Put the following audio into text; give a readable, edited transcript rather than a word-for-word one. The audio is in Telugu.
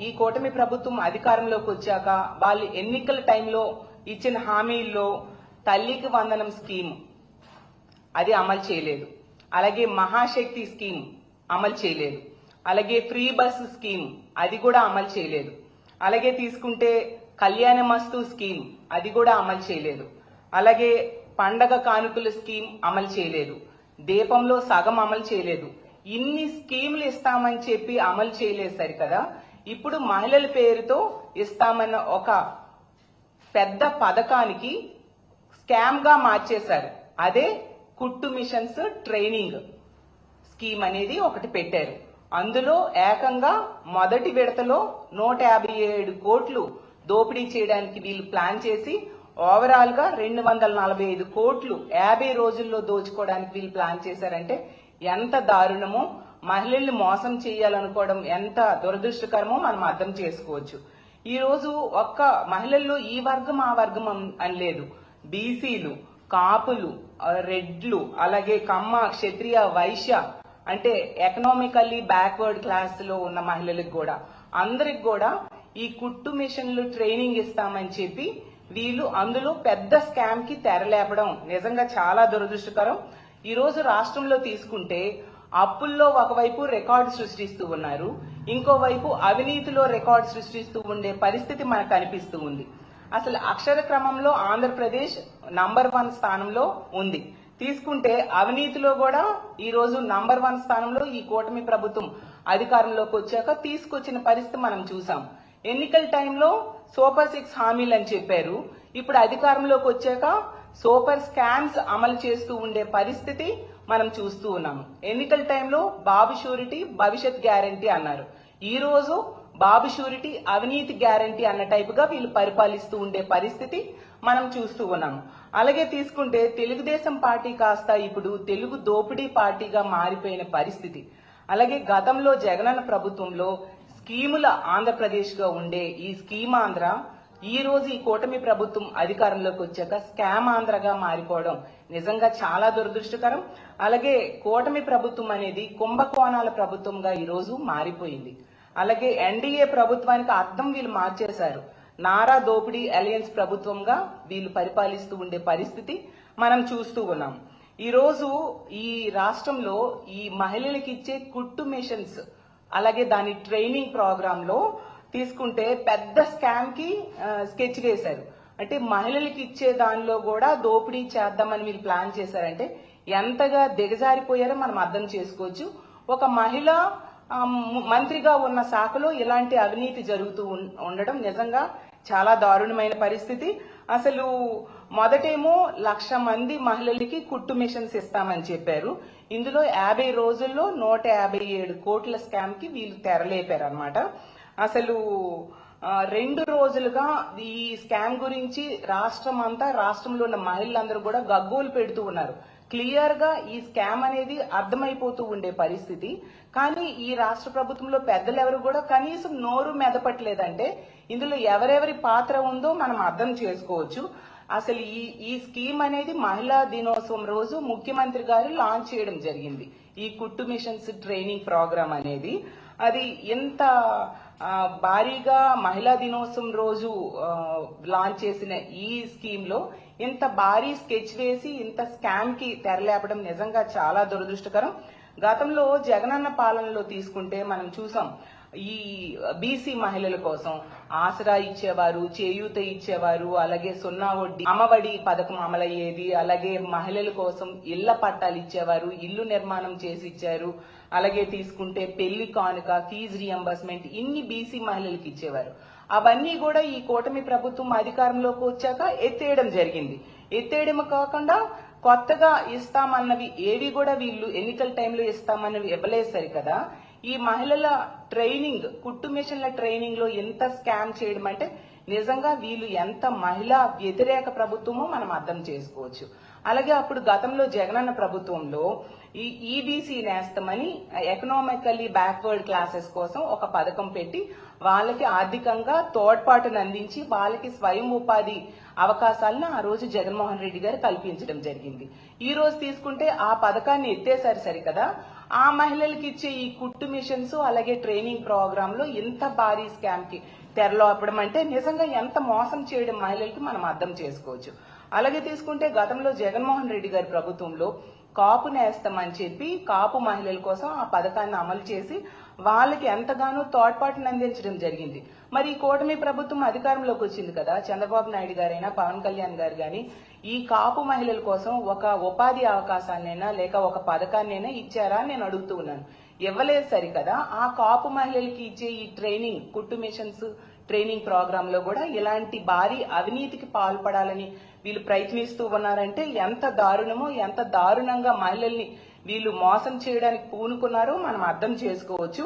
ఈ కూటమి ప్రభుత్వం అధికారంలోకి వచ్చాక వాళ్ళు ఎన్నికల టైంలో ఇచ్చిన హామీల్లో తల్లికి వందనం స్కీమ్ అది అమలు చేయలేదు. అలాగే మహాశక్తి స్కీమ్ అమలు చేయలేదు. అలాగే ఫ్రీ బస్సు స్కీమ్ అది కూడా అమలు చేయలేదు. అలాగే తీసుకుంటే కళ్యాణమస్తు స్కీమ్ అది కూడా అమలు చేయలేదు. అలాగే పండగ కానుకల స్కీమ్ అమలు చేయలేదు. దీపంలో సగం అమలు చేయలేదు. ఇన్ని స్కీములు ఇస్తామని చెప్పి అమలు చేయలేదు సరికదా. ఇప్పుడు మహిళల పేరుతో ఇస్తామన్న ఒక పెద్ద పథకానికి స్కామ్ గా మార్చేశారు. అదే కుట్టు మిషన్స్ ట్రైనింగ్ స్కీమ్ అనేది ఒకటి పెట్టారు. అందులో ఏకంగా మొదటి విడతలో 157 కోట్లు దోపిడీ చేయడానికి వీళ్ళు ప్లాన్ చేసి ఓవరాల్ గా 245 కోట్లు 50 రోజుల్లో దోచుకోవడానికి వీళ్ళు ప్లాన్ చేశారంటే ఎంత దారుణమో, మహిళల్ని మోసం చేయాలనుకోవడం ఎంత దురదృష్టకరమో మనం అర్థం చేసుకోవచ్చు. ఈ రోజు ఒక్క మహిళల్లో ఈ వర్గం ఆ వర్గం అని లేదు. బీసీలు, కాపులు, రెడ్లు, అలాగే కమ్మ, క్షత్రియ, వైశ్య అంటే ఎకనామికల్లీ బ్యాక్వర్డ్ క్లాస్ లో ఉన్న మహిళలకు కూడా అందరికి కూడా ఈ కుట్టు మిషన్లు ట్రైనింగ్ ఇస్తామని చెప్పి వీళ్ళు అందులో పెద్ద స్కామ్ కి తెరలేపడం నిజంగా చాలా దురదృష్టకరం. ఈ రోజు రాష్ట్రంలో తీసుకుంటే అప్పుల్లో ఒకవైపు రికార్డు సృష్టిస్తూ ఉన్నారు, ఇంకోవైపు అవినీతిలో రికార్డు సృష్టిస్తూ ఉండే పరిస్థితి మనకు కనిపిస్తూ ఉంది. అసలు అక్షర క్రమంలో ఆంధ్రప్రదేశ్ నంబర్ 1 స్థానంలో ఉంది. తీసుకుంటే అవినీతిలో కూడా ఈ రోజు నంబర్ 1 స్థానంలో ఈ కూటమి ప్రభుత్వం అధికారంలోకి వచ్చాక తీసుకొచ్చిన పరిస్థితి మనం చూసాం. ఎన్నికల టైంలో సూపర్ 6 హామీలు అని చెప్పారు. ఇప్పుడు అధికారంలోకి వచ్చాక సూపర్ స్కామ్స్ అమలు చేస్తూ ఉండే పరిస్థితి మనం చూస్తూ ఉన్నాము. ఎన్నికల టైంలో బాబు షూరిటీ భవిష్యత్ గ్యారంటీ అన్నారు. ఈ రోజు బాబు షూరిటీ అవినీతి గ్యారంటీ అన్న టైపుగా వీళ్ళు పరిపాలిస్తూ ఉండే పరిస్థితి మనం చూస్తూ ఉన్నాము. అలాగే తీసుకుంటే తెలుగుదేశం పార్టీ కాస్త ఇప్పుడు తెలుగు దోపిడీ పార్టీగా మారిపోయిన పరిస్థితి. అలాగే గతంలో జగనన్న ప్రభుత్వంలో స్కీముల ఆంధ్రప్రదేశ్ గా ఉండే ఈ స్కీమ్ ఆంధ్ర ఈ రోజు ఈ కూటమి ప్రభుత్వం అధికారంలోకి వచ్చాక స్కామ్ ఆంధ్రగా మారిపోవడం నిజంగా చాలా దురదృష్టకరం. అలాగే కూటమి ప్రభుత్వం అనేది కుంభకోణాల ప్రభుత్వంగా ఈ రోజు మారిపోయింది. అలాగే ఎన్డీఏ ప్రభుత్వానికి అర్థం వీళ్ళు మార్చేశారు. నారా దోపిడీ అలయన్స్ ప్రభుత్వంగా వీళ్ళు పరిపాలిస్తూ ఉండే పరిస్థితి మనం చూస్తూ ఉన్నాం. ఈ రోజు ఈ రాష్ట్రంలో ఈ మహిళలకు ఇచ్చే కుట్టు మిషన్స్ అలాగే దాని ట్రైనింగ్ ప్రోగ్రామ్ లో తీసుకుంటే పెద్ద స్కామ్ కి స్కెచ్ వేశారు. అంటే మహిళలకు ఇచ్చే దానిలో కూడా దోపిడీ చేద్దామని వీళ్ళు ప్లాన్ చేశారంటే ఎంతగా దిగజారిపోయారో మనం అర్థం చేసుకోవచ్చు. ఒక మహిళ మంత్రిగా ఉన్న శాఖలో ఇలాంటి అవినీతి జరుగుతూ ఉండడం నిజంగా చాలా దారుణమైన పరిస్థితి. అసలు మొదటేమో 1,00,000 మంది మహిళలకి కుట్టు మిషన్స్ ఇస్తామని చెప్పారు. ఇందులో 50 రోజుల్లో 157 కోట్ల స్కామ్ కి వీళ్ళు తెరలేపారు అనమాట. అసలు 2 రోజులుగా ఈ స్కామ్ గురించి రాష్ట్రంలో ఉన్న మహిళలందరూ కూడా గగ్గోలు పెడుతూ ఉన్నారు. క్లియర్ గా ఈ స్కామ్ అనేది అర్థమైపోతూ ఉండే పరిస్థితి. కానీ ఈ రాష్ట్ర ప్రభుత్వంలో పెద్దలు ఎవరు కూడా కనీసం నోరు మెదపట్లేదంటే ఇందులో ఎవరెవరి పాత్ర ఉందో మనం అర్థం చేసుకోవచ్చు. అసలు ఈ స్కీమ్ అనేది మహిళా దినోత్సవం రోజు ముఖ్యమంత్రి గారు లాంచ్ చేయడం జరిగింది. ఈ కుట్టు మిషన్స్ ట్రైనింగ్ ప్రోగ్రామ్ అనేది అది ఎంత భారీగా మహిళా దినోత్సవం రోజు లాంచ్ చేసిన ఈ స్కీమ్ లో ఇంత భారీ స్కెచ్ వేసి ఇంత స్కామ్ కి తెరలేపడం నిజంగా చాలా దురదృష్టకరం. గతంలో జగనన్న పాలనలో తీసుకుంటే మనం చూసాం ఈ బీసీ మహిళల కోసం ఆసరా ఇచ్చేవారు, చేయూత ఇచ్చేవారు, అలాగే 0 వడ్డీ అమ్మఒడి పథకం అమలయ్యేది, అలాగే మహిళల కోసం ఇళ్ల పట్టాలు ఇచ్చేవారు, ఇల్లు నిర్మాణం చేసి ఇచ్చారు, అలాగే తీసుకుంటే పెళ్లి కానుక, ఫీజు రియంబర్స్మెంట్ ఇన్ని బీసీ మహిళలకు ఇచ్చేవారు. అవన్నీ కూడా ఈ కూటమి ప్రభుత్వం అధికారంలోకి వచ్చాక ఎత్తేయడం జరిగింది. ఎత్తేయడం కాకుండా కొత్తగా ఇస్తామన్నవి ఏవి కూడా వీళ్ళు ఎన్నికల టైంలో ఇస్తామన్నవి ఇవ్వలేదు కదా. ఈ మహిళల ట్రైనింగ్ కుట్టు మిషన్ల ట్రైనింగ్ లో ఎంత స్కామ్ చేయడం అంటే నిజంగా వీళ్ళు ఎంత మహిళా వ్యతిరేక ప్రభుత్వమో మనం అర్థం చేసుకోవచ్చు. అలాగే అప్పుడు గతంలో జగనన్న ప్రభుత్వంలో ఈ ఈబీసీ నేస్తమని ఎకనామికల్లీ బ్యాక్వర్డ్ క్లాసెస్ కోసం ఒక పథకం పెట్టి వాళ్ళకి ఆర్థికంగా తోడ్పాటును అందించి వాళ్ళకి స్వయం ఉపాధి అవకాశాలను ఆ రోజు జగన్మోహన్ రెడ్డి గారు కల్పించడం జరిగింది. ఈ రోజు తీసుకుంటే ఆ పథకాన్ని ఎత్తేసారు సరికదా. ఆ మహిళలకి ఇచ్చే ఈ కుట్టు మిషన్స్ అలాగే ట్రైనింగ్ ప్రోగ్రామ్ లో ఇంత భారీ స్కామ్ కి తెరలోపడం అంటే నిజంగా ఎంత మోసం చేయడం మహిళలకి మనం అర్థం చేసుకోవచ్చు. అలాగే తీసుకుంటే గతంలో జగన్మోహన్ రెడ్డి గారి ప్రభుత్వంలో కాపు నేస్తం అని చెప్పి కాపు మహిళల కోసం ఆ పథకాన్ని అమలు చేసి వాళ్ళకి ఎంతగానో తోడ్పాటును అందించడం జరిగింది. మరి ఈ కూటమి ప్రభుత్వం అధికారంలోకి వచ్చింది కదా, చంద్రబాబు నాయుడు గారైనా పవన్ కళ్యాణ్ గారు గాని ఈ కాపు మహిళల కోసం ఒక ఉపాధి అవకాశాన్నైనా లేక ఒక పథకాన్నైనా ఇచ్చారా అని నేను అడుగుతూ ఉన్నాను. ఇవ్వలేదు సరికదా, ఆ కాపు మహిళలకి ఇచ్చే ఈ ట్రైనింగ్ కుట్టు మిషన్స్ ట్రైనింగ్ ప్రోగ్రామ్ లో కూడా ఇలాంటి భారీ అవినీతికి పాల్పడాలని వీళ్ళు ప్రయత్నిస్తూ ఉన్నారంటే ఎంత దారుణమో, ఎంత దారుణంగా మహిళల్ని వీళ్ళు మోసం చేయడానికి పూనుకున్నారో మనం అర్థం చేసుకోవచ్చు.